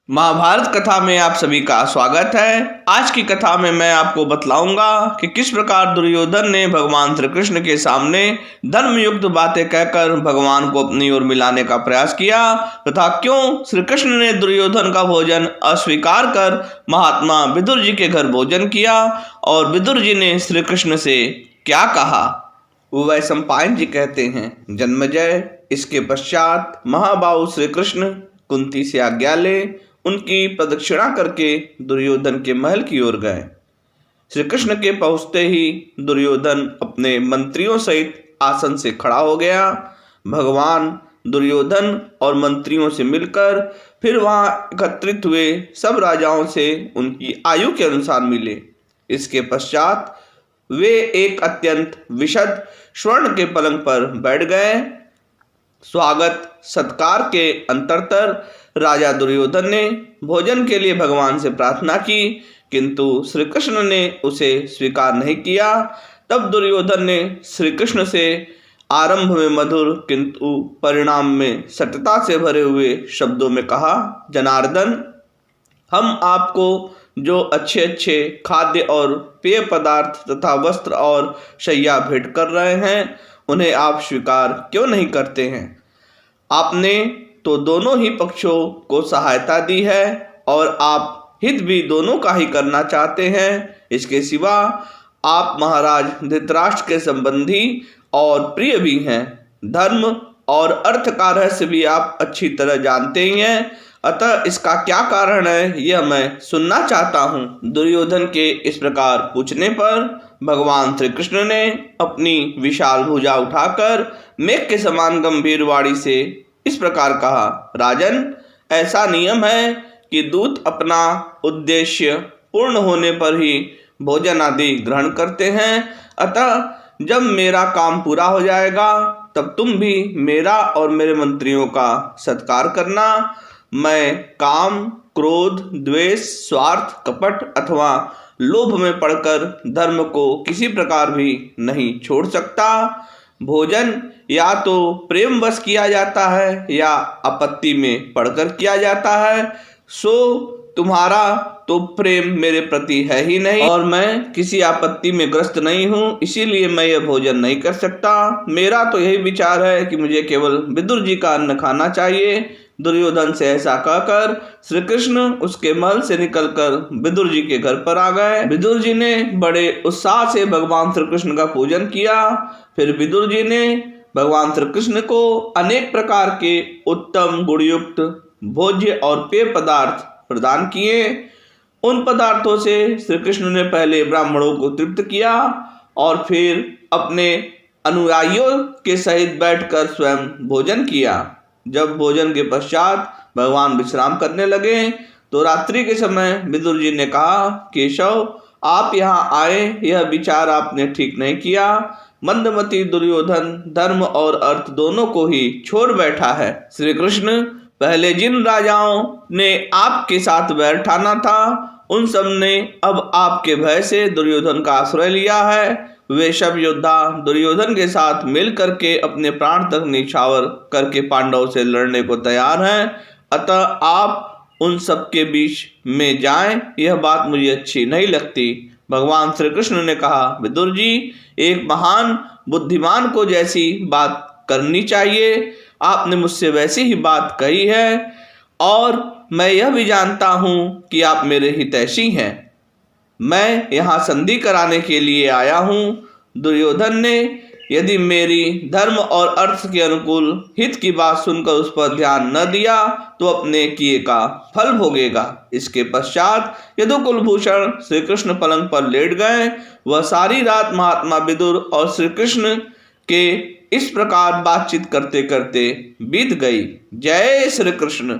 महाभारत कथा में आप सभी का स्वागत है। आज की कथा में मैं आपको बतलाऊंगा कि किस प्रकार दुर्योधन ने भगवान श्री कृष्ण के सामने धर्मयुक्त बातें कहकर भगवान को अपनी ओर मिलाने का प्रयास किया तथा क्यों श्री कृष्ण ने दुर्योधन का भोजन अस्वीकार कर महात्मा विदुर जी के घर भोजन किया और विदुर जी ने श्री कृष्ण से क्या कहा। वैशंपायन जी कहते हैं, जन्मेजय, इसके पश्चात महाबाहु श्री कृष्ण कुंती से आज्ञा ले उनकी प्रदक्षिणा करके दुर्योधन के महल की ओर गए। श्री कृष्ण के पहुंचते ही दुर्योधन अपने मंत्रियों सहित आसन से खड़ा हो गया। भगवान दुर्योधन और मंत्रियों से मिलकर फिर वहां एकत्रित हुए सब राजाओं से उनकी आयु के अनुसार मिले। इसके पश्चात वे एक अत्यंत विशद स्वर्ण के पलंग पर बैठ गए। स्वागत सत्कार के अंतरतर राजा दुर्योधन ने भोजन के लिए भगवान से प्रार्थना की, किंतु श्री कृष्ण ने उसे स्वीकार नहीं किया। तब दुर्योधन ने श्री कृष्ण से आरंभ में मधुर किंतु परिणाम में सत्यता से भरे हुए शब्दों में कहा, जनार्दन, हम आपको जो अच्छे अच्छे खाद्य और पेय पदार्थ तथा वस्त्र और शैया भेंट कर रहे हैं, उन्हें आप स्वीकार क्यों नहीं करते हैं? आपने तो दोनों ही पक्षों को सहायता दी है और आप हित भी दोनों का ही करना चाहते हैं। इसके सिवा आप महाराज धृतराष्ट्र के संबंधी और प्रिय भी हैं। धर्म और अर्थ का रहस्य भी आप अच्छी तरह जानते ही हैं, अतः इसका क्या कारण है यह मैं सुनना चाहता हूँ। दुर्योधन के इस प्रकार पूछने पर भगवान श्री कृष्ण ने अपनी विशाल भुजा उठाकर मेघ के समान गंभीर वाणी से इस प्रकार कहा, राजन, ऐसा नियम है कि दूत अपना उद्देश्य पूर्ण होने पर ही भोजन आदि ग्रहण करते हैं। अतः जब मेरा काम पूरा हो जाएगा तब तुम भी मेरा और मेरे मंत्रियों का सत्कार करना। मैं काम, क्रोध, द्वेष, स्वार्थ, कपट अथवा लोभ में पड़कर धर्म को किसी प्रकार भी नहीं छोड़ सकता। भोजन या तो प्रेमवश किया जाता है या आपत्ति में पड़कर किया जाता है। सो तुम्हारा तो प्रेम मेरे प्रति है ही नहीं और मैं किसी आपत्ति में ग्रस्त नहीं हूँ, इसीलिए मैं यह भोजन नहीं कर सकता। मेरा तो यही विचार है कि मुझे केवल विदुर जी का अन्न खाना चाहिए। दुर्योधन से ऐसा कहकर श्री कृष्ण उसके महल से निकलकर विदुर जी के घर पर आ गए। विदुर जी ने बड़े उत्साह से भगवान श्री कृष्ण का पूजन किया। फिर विदुर जी ने भगवान श्री कृष्ण को अनेक प्रकार के उत्तम गुणयुक्त भोज्य और पेय पदार्थ प्रदान किए। उन पदार्थों से श्री कृष्ण ने पहले ब्राह्मणों को तृप्त किया और फिर अपने अनुयायियों के सहित बैठकर स्वयं भोजन किया। जब भोजन के पश्चात भगवान विश्राम करने लगे तो रात्रि के समय विदुर जी ने कहा, केशव, आप यहाँ आए यह विचार आपने ठीक नहीं किया। मंदमती दुर्योधन धर्म और अर्थ दोनों को ही छोड़ बैठा है। श्री कृष्ण पहले जिन राजाओं ने आपके साथ बैर ठाना था उन सब ने अब आपके भय से दुर्योधन का आश्रय लिया है। वे सब योद्धा दुर्योधन के साथ मिल करके अपने प्राण तक निछावर करके पांडवों से लड़ने को तैयार हैं। अतः आप उन सब के बीच में जाएं, यह बात मुझे अच्छी नहीं लगती। भगवान श्री कृष्ण ने कहा, विदुर जी, एक महान बुद्धिमान को जैसी बात करनी चाहिए आपने मुझसे वैसी ही बात कही है और मैं यह भी जानता हूँ कि आप मेरे हितैषी हैं। मैं यहाँ संधि कराने के लिए आया हूँ। दुर्योधन ने यदि मेरी धर्म और अर्थ के अनुकूल हित की बात सुनकर उस पर ध्यान न दिया तो अपने किए का फल भोगेगा। इसके पश्चात यदुकुलभूषण श्री कृष्ण पलंग पर लेट गए। वह सारी रात महात्मा विदुर और श्री कृष्ण के इस प्रकार बातचीत करते करते बीत गई। जय श्री कृष्ण।